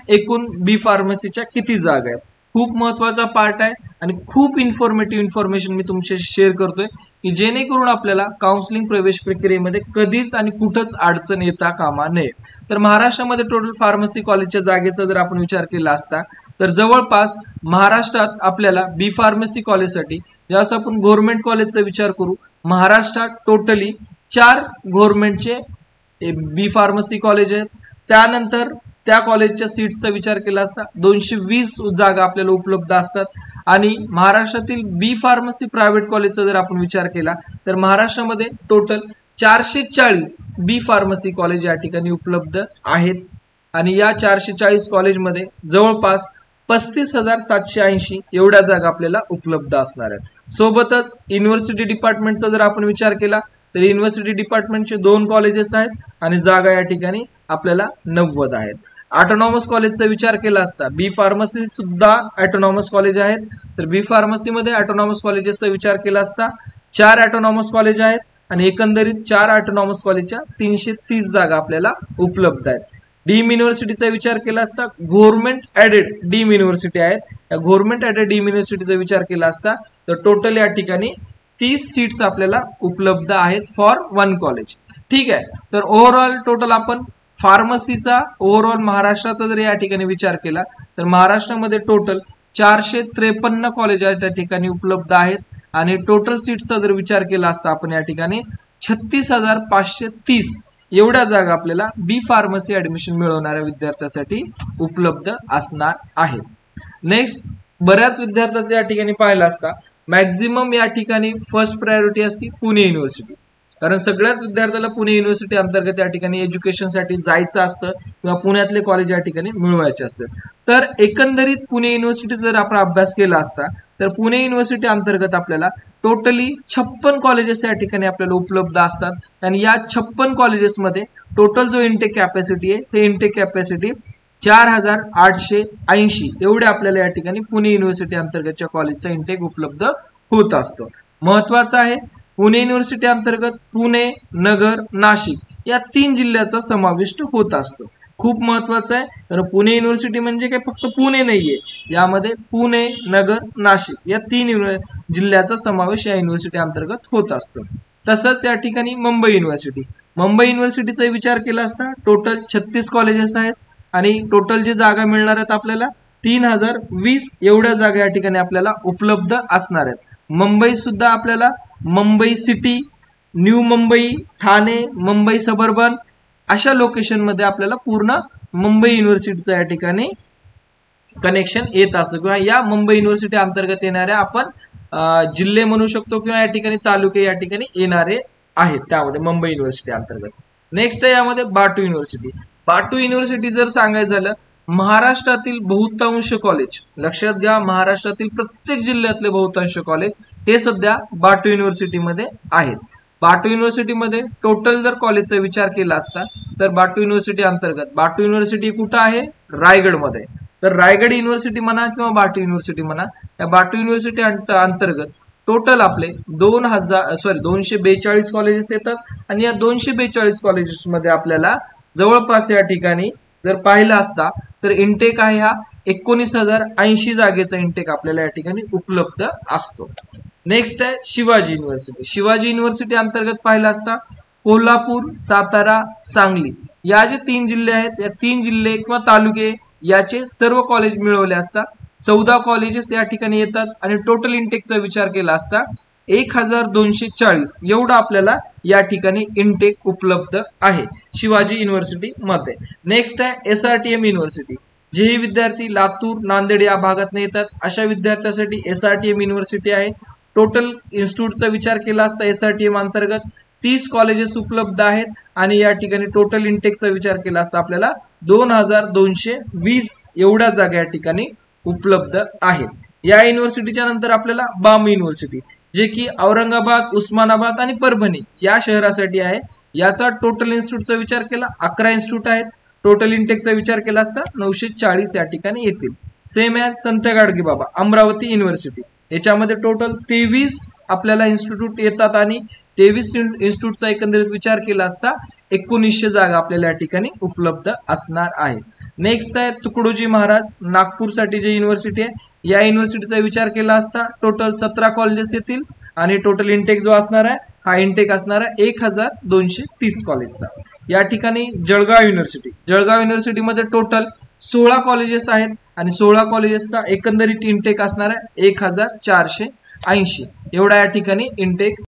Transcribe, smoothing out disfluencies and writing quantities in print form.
एकूण बी फार्मसीच्या किती जागा आहेत. खूप महत्वाचा पार्ट आहे आणि खूप इन्फॉर्मेटिव्ह इन्फॉर्मेशन मी तुमच्याशी शेअर करतोय की जेणेकरून आपल्याला काउन्सिलिंग प्रवेश प्रक्रियेमध्ये कधीच आणि कुठंच अडचण येता कामा नये. तर महाराष्ट्रामध्ये टोटल फार्मसी कॉलेजच्या जागेचा जर आपण विचार केला असता तर जवळपास महाराष्ट्रात आपल्याला बी फार्मसी कॉलेजसाठी ज्यावेळेस आपण गव्हर्नमेंट कॉलेजचा विचार करू, महाराष्ट्रात टोटली 4 गव्हर्नमेंटचे बी फार्मसी कॉलेज आहेत. त्यानंतर त्या कॉलेजच्या सीटचा विचार केला असता 220 जागा आपल्याला उपलब्ध असतात. आणि महाराष्ट्रातील बी फार्मसी प्रायव्हेट कॉलेजचा जर आपण विचार केला तर महाराष्ट्रामध्ये टोटल 440 बी फार्मसी कॉलेज या ठिकाणी उपलब्ध आहेत. आणि या 440 कॉलेजमध्ये जवळपास 35,780 एवढ्या जागा आपल्याला उपलब्ध असणार आहेत. सोबतच युनिव्हर्सिटी डिपार्टमेंटचा जर आपण विचार केला तर युनिव्हर्सिटी डिपार्टमेंटचे 2 कॉलेजेस आहेत आणि जागा या ठिकाणी आपल्याला 90 आहेत. ऑटोनॉमस कॉलेजचा विचार केला असता बी फार्मसी सुद्धा ऑटोनॉमस कॉलेज आहेत. तर बी फार्मसी मध्ये ऑटोनॉमस कॉलेजेसचा विचार केला असता 4 ऑटोनॉमस कॉलेज आहेत आणि एकंदरीत 4 ऑटोनॉमस कॉलेजच्या 330 जागा आपल्याला उपलब्ध आहेत. डीम युनिव्हर्सिटीचा विचार केला असता गव्हर्नमेंट ऍडेड डीम युनिव्हर्सिटी आहेत. या गव्हर्नमेंट ऍडेड डीम युनिव्हर्सिटीचा विचार केला असता तर टोटल या ठिकाणी 30 सीट्स आपल्याला उपलब्ध आहेत फॉर 1 कॉलेज. ठीक आहे. तर ओव्हरऑल टोटल आपण फार्मसीचा ओव्हरऑल महाराष्ट्राचा जर या ठिकाणी विचार केला तर महाराष्ट्रामध्ये टोटल 453 कॉलेज या ठिकाणी उपलब्ध आहेत आणि टोटल सीट्सचा जर विचार केला असता आपण या ठिकाणी 36,530 एवढ्या जागा आपल्याला बी फार्मसी ऍडमिशन मिळवणाऱ्या विद्यार्थ्यांसाठी उपलब्ध असणार आहेत. नेक्स्ट, बऱ्याच विद्यार्थ्यांचे या ठिकाणी पाहिलं असता मॅक्झिमम या ठिकाणी फर्स्ट प्रायोरिटी असते पुणे युनिव्हर्सिटी, कारण सगळ्याच विद्यार्थ्याला पुणे युनिव्हर्सिटी अंतर्गत या ठिकाणी एज्युकेशनसाठी जायचं असतं किंवा पुण्यातले कॉलेज या ठिकाणी मिळवायचे असतात. तर एकंदरीत पुणे युनिव्हर्सिटी जर आपण अभ्यास केला असता तर पुणे युनिव्हर्सिटी अंतर्गत आपल्याला टोटली 56 कॉलेजेस या ठिकाणी आपल्याला उपलब्ध असतात आणि या 56 कॉलेजेसमध्ये टोटल जो इंटेक कॅपॅसिटी आहे ते इंटेक कॅपॅसिटी 4,880 एवढे आपल्याला या ठिकाणी पुणे युनिव्हर्सिटी अंतर्गतच्या कॉलेजचा इंटेक उपलब्ध होत असतो. महत्वाचं आहे, पुणे युनिव्हर्सिटी अंतर्गत पुणे, नगर, नाशिक या 3 जिल्ह्याचा समाविष्ट होत असतो. खूप महत्वाचं आहे, तर पुणे युनिव्हर्सिटी म्हणजे काय फक्त पुणे नाहीये, यामध्ये पुणे, नगर, नाशिक या 3 जिल्ह्याचा समावेश या युनिव्हर्सिटी अंतर्गत होत असतो. तसंच या ठिकाणी मुंबई युनिव्हर्सिटीचा विचार केला असता टोटल 36 कॉलेजेस आहेत आणि टोटल जी जागा मिळणार आहेत आपल्याला 3020 एवढ्या जागा या ठिकाणी आपल्याला उपलब्ध असणार आहेत. मुंबई सुद्धा आपल्याला Mumbai city, new Mumbai, Thane, Mumbai suburban अशा लोकेशन मध्ये आपल्याला पूर्ण मुंबई युनिव्हर्सिटीचं या ठिकाणी कनेक्शन येत असतं किंवा या मुंबई युनिव्हर्सिटी अंतर्गत येणाऱ्या आपण जिल्हे म्हणू शकतो किंवा या ठिकाणी तालुके या ठिकाणी येणारे आहेत त्यामध्ये मुंबई युनिव्हर्सिटी अंतर्गत. नेक्स्ट आहे यामध्ये बाटू युनिव्हर्सिटी जर सांगायचं झालं महाराष्ट्रातील बहुतांश कॉलेज, लक्षात घ्या महाराष्ट्रातील प्रत्येक जिल्ह्यातले बहुतांश कॉलेज हे सध्या बाटू युनिव्हर्सिटीमध्ये आहेत. बाटू युनिव्हर्सिटीमध्ये टोटल जर कॉलेजचा विचार केला असता तर बाटू युनिव्हर्सिटी अंतर्गत, बाटू युनिव्हर्सिटी कुठं आहे? रायगडमध्ये. तर रायगड युनिव्हर्सिटी म्हणा किंवा बाटू युनिव्हर्सिटी म्हणा, या बाटू युनिव्हर्सिटी अंतर्गत टोटल आपले 242 कॉलेजेस येतात आणि या 242 कॉलेजेसमध्ये आपल्याला जवळपास या ठिकाणी जर पाहिलं असता तर इंटेक आहे हा 19,080 जागेचा इंटेक आपल्याला या ठिकाणी उपलब्ध असतो. नेक्स्ट आहे शिवाजी युनिव्हर्सिटी अंतर्गत पाहिलं असता कोल्हापूर, सातारा, सांगली या जे 3 जिल्हे आहेत या 3 जिल्हे किंवा तालुके याचे सर्व कॉलेज मिळवले असता 14 कॉलेजेस या ठिकाणी येतात आणि टोटल इंटेकचा विचार केला असता 1,240 एवढा आपल्याला या ठिकाणी इंटेक उपलब्ध आहे शिवाजी युनिव्हर्सिटी मध्ये. नेक्स्ट आहे SRTM युनिव्हर्सिटी. जेही विद्यार्थी लातूर, नांदेड या भागात येतात अशा विद्यार्थ्यांसाठी SRTM युनिव्हर्सिटी आहे. टोटल इन्स्टिट्यूटचा विचार केला असता SRTM अंतर्गत 30 कॉलेजेस उपलब्ध आहेत आणि या ठिकाणी टोटल इंटेकचा विचार केला असता आपल्याला 2,220 एवढ्या जागा या ठिकाणी उपलब्ध आहेत. या युनिव्हर्सिटीच्या नंतर आपल्याला बाम युनिव्हर्सिटी, जे की औरंगाबाद, उस्मानाबाद आणि परभणी या शहरासाठी आहे. याचा टोटल इन्स्टिट्यूटचा विचार केला 11 इन्स्टिट्यूट आहेत. टोटल इंटेकचा विचार केला असता 940 या ठिकाणी येतील. सेम ॲज संत गाडगेबाबा अमरावती युनिव्हर्सिटी, याच्यामध्ये टोटल 23 आपल्याला इन्स्टिट्यूट येतात आणि 23 इन्स्टिट्यूटचा एकंदरीत विचार केला असता 1900 जागा आपल्याला या ठिकाणी उपलब्ध असणार आहे. नेक्स्ट आहे तुकडोजी महाराज नागपूरसाठी जे युनिव्हर्सिटी आहे, या युनिव्हर्सिटीचा विचार केला असता टोटल 17 कॉलेजेस येतील आणि टोटल इंटेक जो असणार आहे हा इंटेक असणार आहे 1230 कॉलेजचा. या ठिकाणी जळगाव युनिव्हर्सिटीमध्ये टोटल 16 कॉलेजेस आहेत आणि 16 कॉलेजेसचा एकंदरीत इंटेक असणार आहे 1480. एवढा या ठिकाणी इंटेक